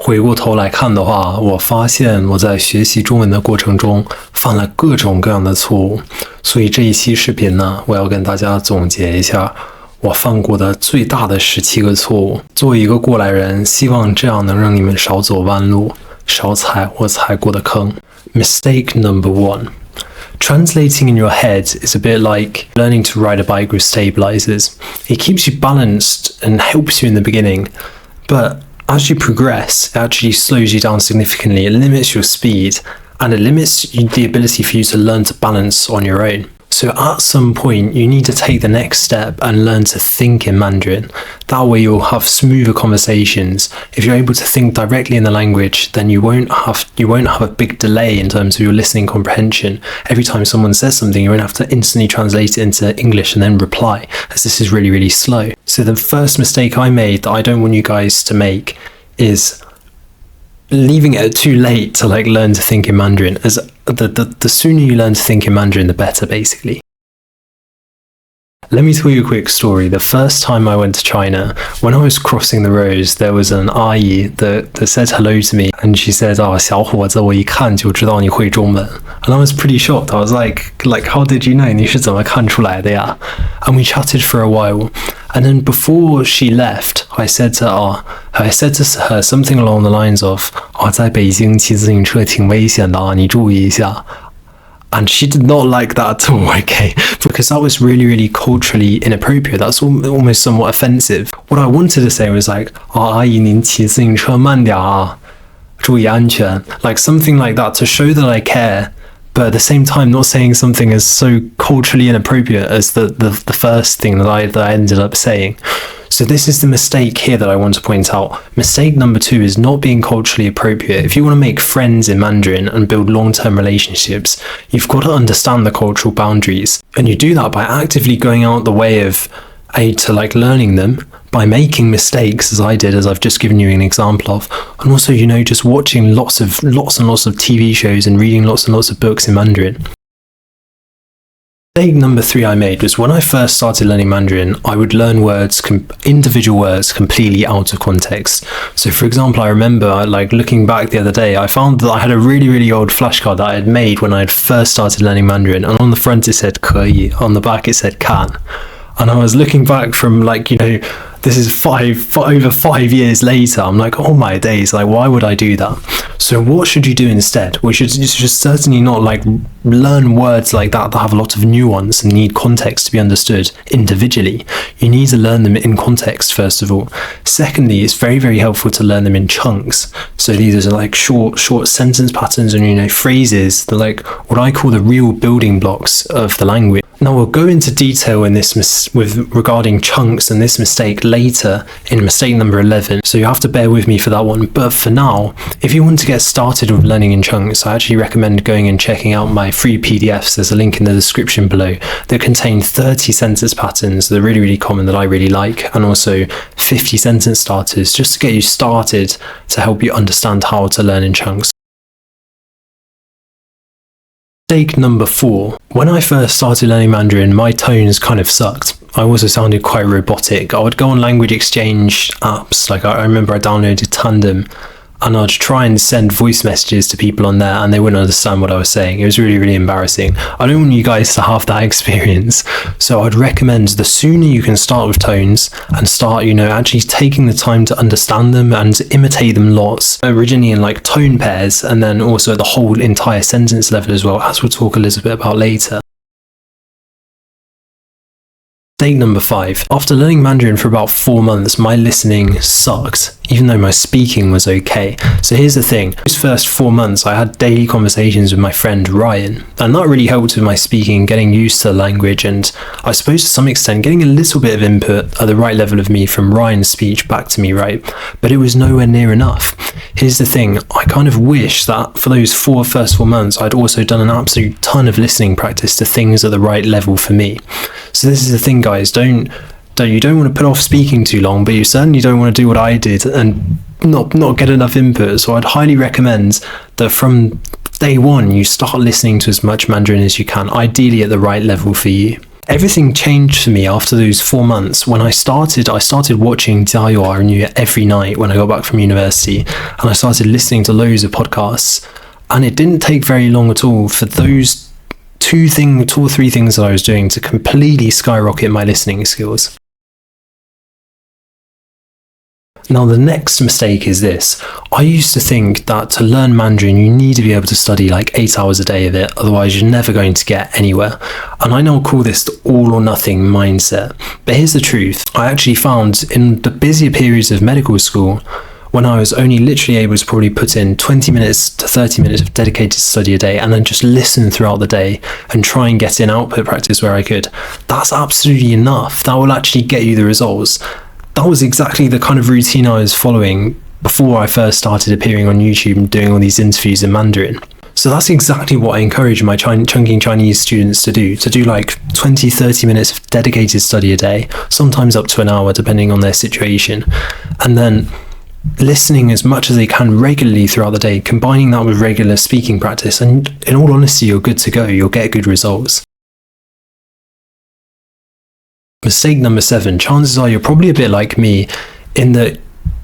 回过头来看的话，我发现我在学习中文的过程中犯了各种各样的错误，所以这一期视频呢，我要跟大家总结一下我犯过的最大的17个错误。作为一个过来人，希望这样能让你们少走弯路，少踩我踩过的坑。Mistake number 1. Translating in your head is a bit like learning to ride a bike with stabilizers. It keeps you balanced and helps you in the beginning, but as you progress, it actually slows you down significantly. It limits your speed and it limits the ability for you to learn to balance on your own. So at some point, you need to take the next step and learn to think in Mandarin. That way you'll have smoother conversations. If you're able to think directly in the language, then you won't have a big delay in terms of your listening comprehension. Every time someone says something, you won't have to instantly translate it into English and then reply, as this is really, really slow. So the first mistake I made that I don't want you guys to make is leaving it too late to learn to think in Mandarin. As the sooner you learn to think in Mandarin, the better, basically. Let me tell you a quick story. The first time I went to China, when I was crossing the roads, there was an 阿姨 that said hello to me, and she said, 小伙子，我一看就知道你会中文. And I was pretty shocked. I was like, how did you know? 你是怎么看出来的呀? And we chatted for a while. And then before she left, I said to her something along the lines of, 在北京骑自行车挺危险的，你注意一下. And she did not like that at all, okay? Because that was really, really culturally inappropriate. That's almost somewhat offensive. What I wanted to say was阿姨您骑自行车慢点啊，注意安全. Something like that to show that I care, but at the same time not saying something as so culturally inappropriate as the first thing that I ended up saying. So this is the mistake here that I want to point out. Mistake number 2 is not being culturally appropriate. If you want to make friends in Mandarin and build long-term relationships, you've got to understand the cultural boundaries. And you do that by actively going out the way of learning them, by making mistakes, as I did, as I've just given you an example of, and also, just watching lots and lots of TV shows and reading lots and lots of books in Mandarin. Mistake number 3 I made was when I first started learning Mandarin, I would learn individual words completely out of context. So for example, I remember looking back the other day, I found that I had a really, really old flashcard that I had made when I had first started learning Mandarin, and on the front it said 可以, on the back it said 看. And I was looking back from this is over 5 years later. I'm like, oh my days, why would I do that? So what should you do instead? You should certainly not learn words like that have a lot of nuance and need context to be understood individually. You need to learn them in context, first of all. Secondly, it's very, very helpful to learn them in chunks. So these are short sentence patterns and phrases that what I call the real building blocks of the language. Now we'll go into detail in this regarding chunks and this mistake later in mistake number 11, so you have to bear with me for that one. But for now, if you want to get started with learning in chunks, I actually recommend going and checking out my free PDFs. There's a link in the description below that contain 30 sentence patterns that are really, really common that I really like, and also 50 sentence starters just to get you started to help you understand how to learn in chunks. Mistake number 4. When I first started learning Mandarin, my tones kind of sucked. I also sounded quite robotic. I would go on language exchange apps, I remember I downloaded Tandem, and I'd try and send voice messages to people on there and they wouldn't understand what I was saying. It was really, really embarrassing. I don't want you guys to have that experience. So I'd recommend the sooner you can start with tones and start, actually taking the time to understand them and imitate them lots. Originally in tone pairs, and then also at the whole entire sentence level as well, as we'll talk a little bit about later. Mistake number 5. After learning Mandarin for about 4 months, my listening sucked, even though my speaking was okay. So here's the thing. Those first 4 months, I had daily conversations with my friend Ryan, and that really helped with my speaking, getting used to the language, and I suppose to some extent getting a little bit of input at the right level of me from Ryan's speech back to me, right? But it was nowhere near enough. Here's the thing. I kind of wish that for those first 4 months, I'd also done an absolute ton of listening practice to things at the right level for me. So this is the thing, guys. You don't want to put off speaking too long, but you certainly don't want to do what I did and not get enough input. So I'd highly recommend that from day one you start listening to as much Mandarin as you can, ideally at the right level for you. Everything changed for me after those 4 months. When I started watching 加油儿女 every night when I got back from university, and I started listening to loads of podcasts. And it didn't take very long at all for those two or three things that I was doing to completely skyrocket my listening skills. Now, the next mistake is this. I used to think that to learn Mandarin, you need to be able to study like 8 hours a day of it, otherwise you're never going to get anywhere. And I now call this the all or nothing mindset. But here's the truth. I actually found in the busier periods of medical school, when I was only literally able to probably put in 20 minutes to 30 minutes of dedicated study a day and then just listen throughout the day and try and get in output practice where I could, that's absolutely enough. That will actually get you the results. That was exactly the kind of routine I was following before I first started appearing on YouTube and doing all these interviews in Mandarin. So that's exactly what I encourage my chunking Chinese students to do like 20-30 minutes of dedicated study a day, sometimes up to an hour depending on their situation, and then listening as much as they can regularly throughout the day, combining that with regular speaking practice, and in all honesty, you're good to go. You'll get good results. Mistake number 7. Chances are you're probably a bit like me in that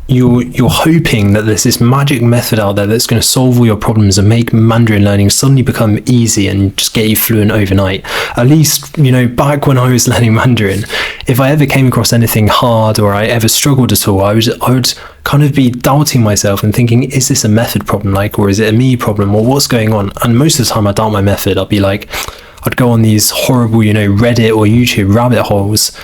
you're hoping that there's this magic method out there that's going to solve all your problems and make Mandarin learning suddenly become easy and just get you fluent overnight. At least, back when I was learning Mandarin, if I ever came across anything hard or I ever struggled at all, I would kind of be doubting myself and thinking, is this a method problem, or is it a me problem, or what's going on? And most of the time I doubt my method. I'd go on these horrible, Reddit or YouTube rabbit holes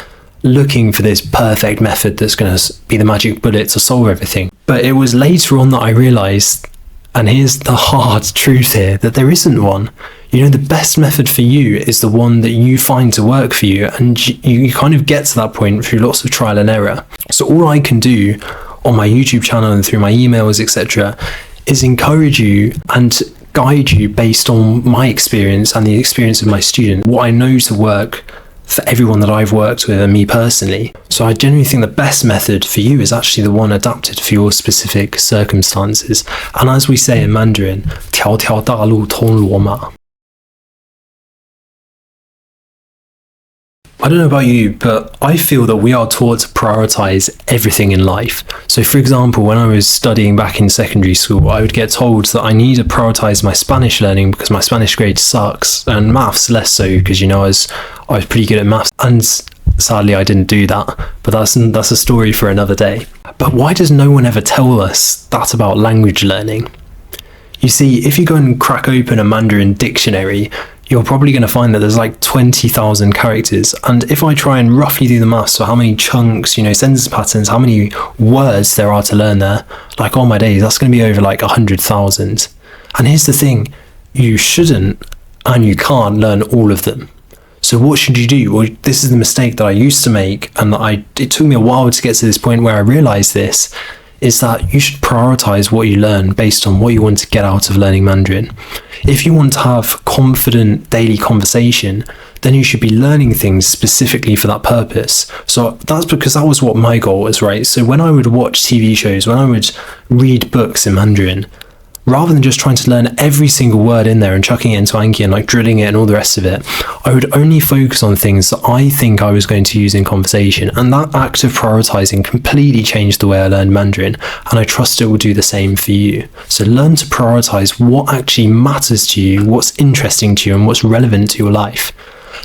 looking for this perfect method that's going to be the magic bullet to solve everything. But it was later on that I realized, and here's the hard truth here, that there isn't one. The best method for you is the one that you find to work for you, and you kind of get to that point through lots of trial and error. So all I can do on my YouTube channel and through my emails, etc., is encourage you and guide you based on my experience and the experience of my students, what I know to work for everyone that I've worked with and me personally. So I genuinely think the best method for you is actually the one adapted for your specific circumstances. And as we say in Mandarin, 条条大路通罗马. I don't know about you, but I feel that we are taught to prioritize everything in life. So for example, when I was studying back in secondary school, I would get told that I need to prioritize my Spanish learning because my Spanish grade sucks, and maths less so because I was pretty good at maths, and sadly I didn't do that, but that's a story for another day. But why does no one ever tell us that about language learning? You see, if you go and crack open a Mandarin dictionary, you're probably going to find that there's like 20,000 characters. And if I try and roughly do the maths for how many chunks, sentence patterns, how many words there are to learn there, on my days, that's going to be over 100,000. And here's the thing, you shouldn't and you can't learn all of them. So what should you do? Well, this is the mistake that I used to make, and it took me a while to get to this point where I realized this, is that you should prioritize what you learn based on what you want to get out of learning Mandarin. If you want to have confident daily conversation, then you should be learning things specifically for that purpose. So that's because that was what my goal was, right? So when I would watch TV shows, when I would read books in Mandarin, rather than just trying to learn every single word in there and chucking it into Anki and drilling it and all the rest of it, I would only focus on things that I think I was going to use in conversation. And that act of prioritizing completely changed the way I learned Mandarin, and I trust it will do the same for you. So learn to prioritize what actually matters to you, what's interesting to you, and what's relevant to your life.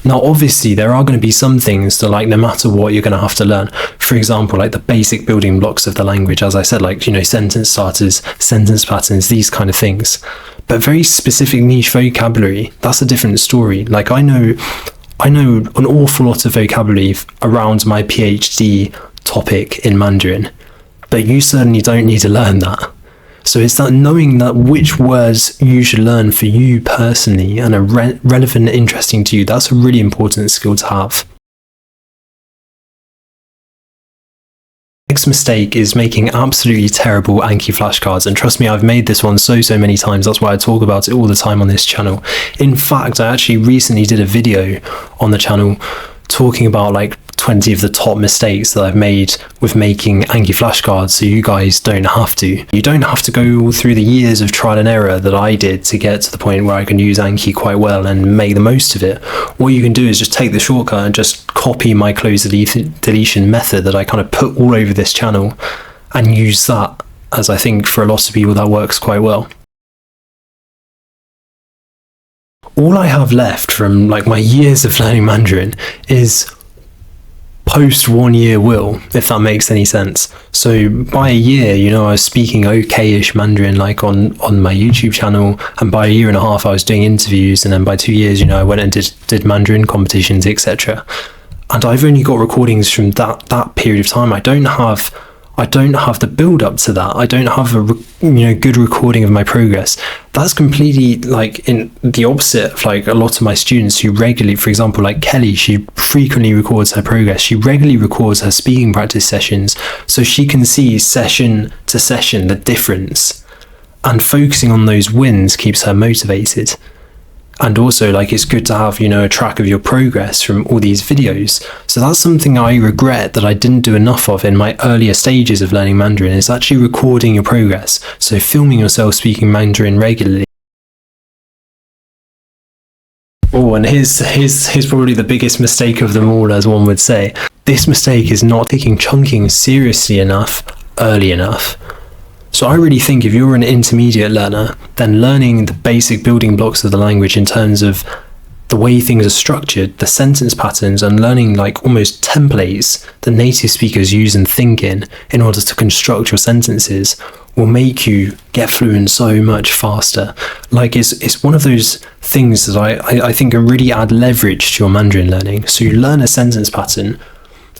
Now, obviously, there are going to be some things that, no matter what, you're going to have to learn. For example, the basic building blocks of the language, as I said, sentence starters, sentence patterns, these kind of things. But very specific niche vocabulary, that's a different story. I know an awful lot of vocabulary around my PhD topic in Mandarin, but you certainly don't need to learn that. So it's that knowing that which words you should learn for you personally and are relevant and interesting to you, that's a really important skill to have. Next mistake is making absolutely terrible Anki flashcards, and trust me, I've made this one so many times. That's why I talk about it all the time on this channel. In fact, I actually recently did a video on the channel talking about 20 of the top mistakes that I've made with making Anki flashcards, so you guys don't have to. You don't have to go through the years of trial and error that I did to get to the point where I can use Anki quite well and make the most of it. What you can do is just take the shortcut and just copy my close deletion method that I kind of put all over this channel and use that, as I think for a lot of people that works quite well. All I have left from like my years of learning Mandarin is post 1 year will, if that makes any sense. So by a year, you know, I was speaking okay-ish Mandarin like on my YouTube channel, and by a year and a half I was doing interviews, and then by 2 years, you know, I went and did Mandarin competitions, etc. And I've only got recordings from that period of time. I don't have the build up to that. I don't have a good recording of my progress. That's completely like in the opposite of like a lot of my students who regularly, for example, like Kelly, she frequently records her progress. She regularly records her speaking practice sessions, so she can see session to session the difference, and focusing on those wins keeps her motivated. And also, like, it's good to have, you know, a track of your progress from all these videos. So that's something I regret that I didn't do enough of in my earlier stages of learning Mandarin, is actually recording your progress. So filming yourself speaking Mandarin regularly. Oh, and here's probably the biggest mistake of them all, as one would say. This mistake is not taking chunking seriously enough early enough. So I really think if you're an intermediate learner, then learning the basic building blocks of the language in terms of the way things are structured, the sentence patterns, and learning like almost templates that native speakers use and think in order to construct your sentences will make you get fluent so much faster. Like it's one of those things that I think can really add leverage to your Mandarin learning. So you learn a sentence pattern,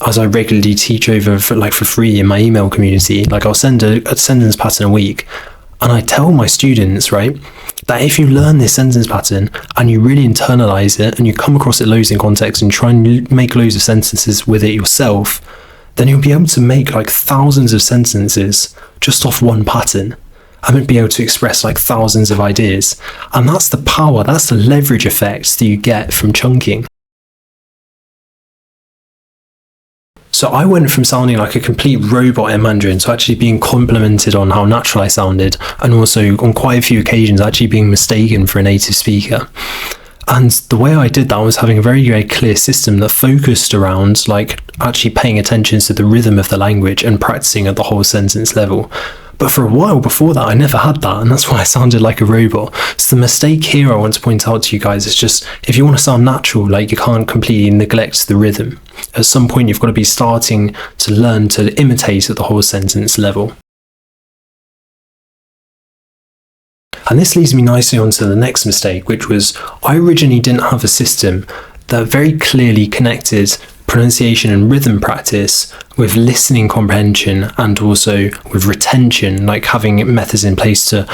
as I regularly teach over for free in my email community. Like I'll send a sentence pattern a week, and I tell my students, right, that if you learn this sentence pattern and you really internalize it and you come across it loads in context and try and make loads of sentences with it yourself, then you'll be able to make like thousands of sentences just off one pattern, and be able to express like thousands of ideas. And that's the power, that's the leverage effect that you get from chunking. So I went from sounding like a complete robot in Mandarin to actually being complimented on how natural I sounded, and also on quite a few occasions actually being mistaken for a native speaker. And the way I did that was having a very, very clear system that focused around like actually paying attention to the rhythm of the language and practicing at the whole sentence level. But for a while before that, I never had that, and that's why I sounded like a robot. So the mistake here I want to point out to you guys is just, if you want to sound natural, like you can't completely neglect the rhythm. At some point, you've got to be starting to learn to imitate at the whole sentence level. And this leads me nicely on to the next mistake, which was I originally didn't have a system that very clearly connected pronunciation and rhythm practice with listening comprehension and also with retention, like having methods in place to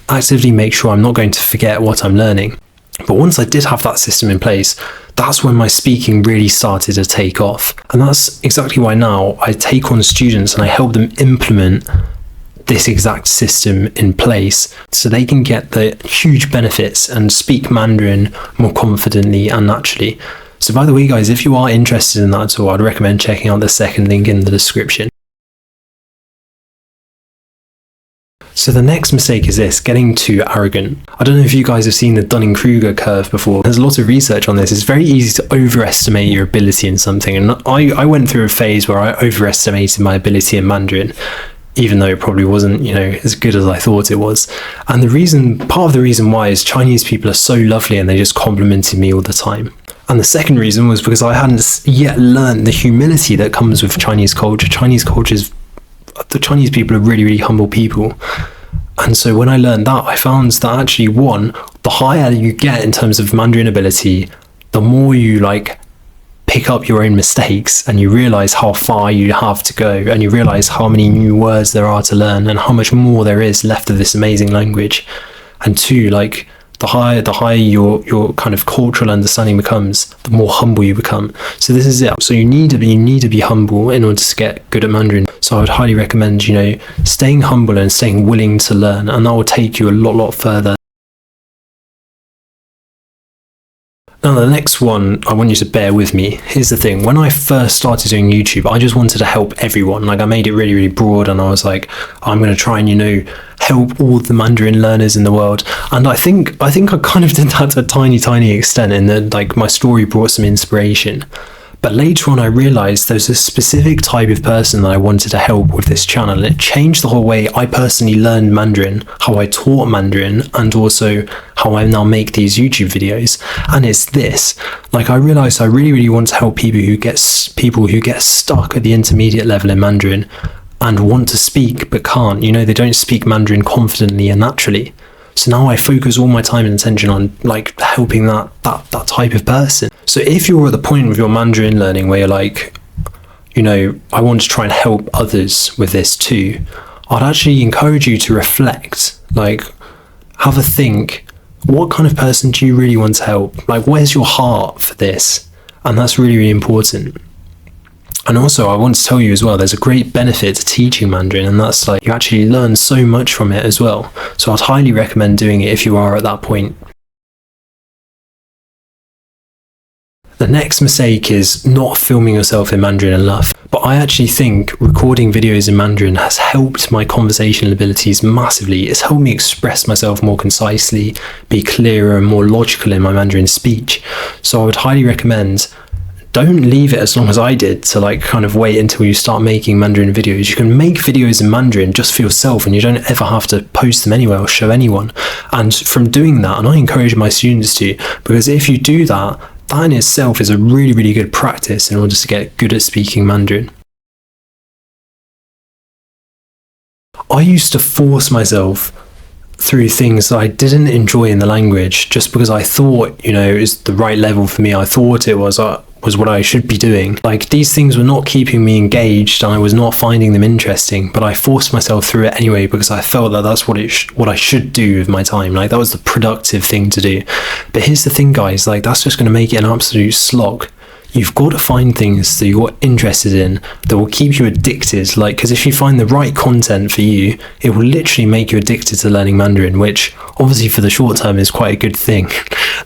actively make sure I'm not going to forget what I'm learning. But once I did have that system in place, that's when my speaking really started to take off. And that's exactly why now I take on students and I help them implement this exact system in place so they can get the huge benefits and speak Mandarin more confidently and naturally. So by the way, guys, if you are interested in that at all, I'd recommend checking out the second link in the description. So the next mistake is this, getting too arrogant. I don't know if you guys have seen the Dunning-Kruger curve before. There's a lot of research on this. It's very easy to overestimate your ability in something. And I went through a phase where I overestimated my ability in Mandarin, even though it probably wasn't, you know, as good as I thought it was. And part of the reason why is Chinese people are so lovely and they just complimented me all the time. And the second reason was because I hadn't yet learned the humility that comes with Chinese culture. The Chinese people are really, really humble people. And so when I learned that, I found that actually, one, the higher you get in terms of Mandarin ability, the more you like pick up your own mistakes and you realize how far you have to go, and you realize how many new words there are to learn and how much more there is left of this amazing language. And two, like the higher your kind of cultural understanding becomes, the more humble you become. So this is it. So you need to be humble in order to get good at Mandarin. So I would highly recommend, you know, staying humble and staying willing to learn, and that will take you a lot further. Now, the next one, I want you to bear with me. Here's the thing. When I first started doing YouTube, I just wanted to help everyone. Like, I made it really, really broad, and I was like, I'm going to try and, help all the Mandarin learners in the world. And I think I kind of did that to a tiny extent, in that, like, my story brought some inspiration. But later on, I realized there's a specific type of person that I wanted to help with this channel. And it changed the whole way I personally learned Mandarin, how I taught Mandarin, and also how I now make these YouTube videos. And it's this. Like, I realized I really, really want to help people who get stuck at the intermediate level in Mandarin and want to speak but can't. They don't speak Mandarin confidently and naturally. So now I focus all my time and attention on, like, helping that type of person. So if you're at the point with your Mandarin learning where you're like, I want to try and help others with this too, I'd actually encourage you to reflect, like, have a think, what kind of person do you really want to help? Like, where's your heart for this? And that's really, really important. And also, I want to tell you as well, there's a great benefit to teaching Mandarin, and that's, like, you actually learn so much from it as well. So I'd highly recommend doing it if you are at that point. The next mistake is not filming yourself in Mandarin enough. But I actually think recording videos in Mandarin has helped my conversational abilities massively. It's helped me express myself more concisely, be clearer and more logical in my Mandarin speech. So I would highly recommend, don't leave it as long as I did to, like, kind of wait until you start making Mandarin videos. You can make videos in Mandarin just for yourself, and you don't ever have to post them anywhere or show anyone. And from doing that, and I encourage my students to, because if you do that, that in itself is a really, really good practice in order to get good at speaking Mandarin. I used to force myself through things that I didn't enjoy in the language just because I thought, it was the right level for me. I thought it was what I should be doing. Like, these things were not keeping me engaged and I was not finding them interesting, but I forced myself through it anyway because I felt that that's what I should do with my time. Like, that was the productive thing to do. But here's the thing, guys, like, that's just going to make it an absolute slog. You've got to find things that you're interested in that will keep you addicted. Like, because if you find the right content for you, it will literally make you addicted to learning Mandarin, which obviously for the short term is quite a good thing.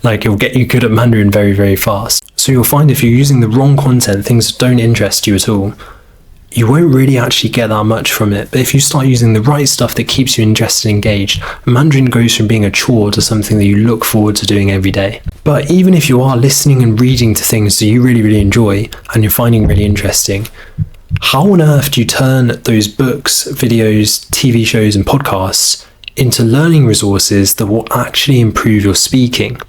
Like, it'll get you good at Mandarin very, very fast. So you'll find if you're using the wrong content, things that don't interest you at all, you won't really actually get that much from it. But if you start using the right stuff that keeps you interested and engaged, Mandarin goes from being a chore to something that you look forward to doing every day. But even if you are listening and reading to things that you really, really enjoy and you're finding really interesting, how on earth do you turn those books, videos, TV shows and podcasts into learning resources that will actually improve your speaking?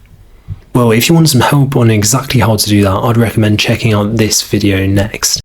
Well, if you want some help on exactly how to do that, I'd recommend checking out this video next.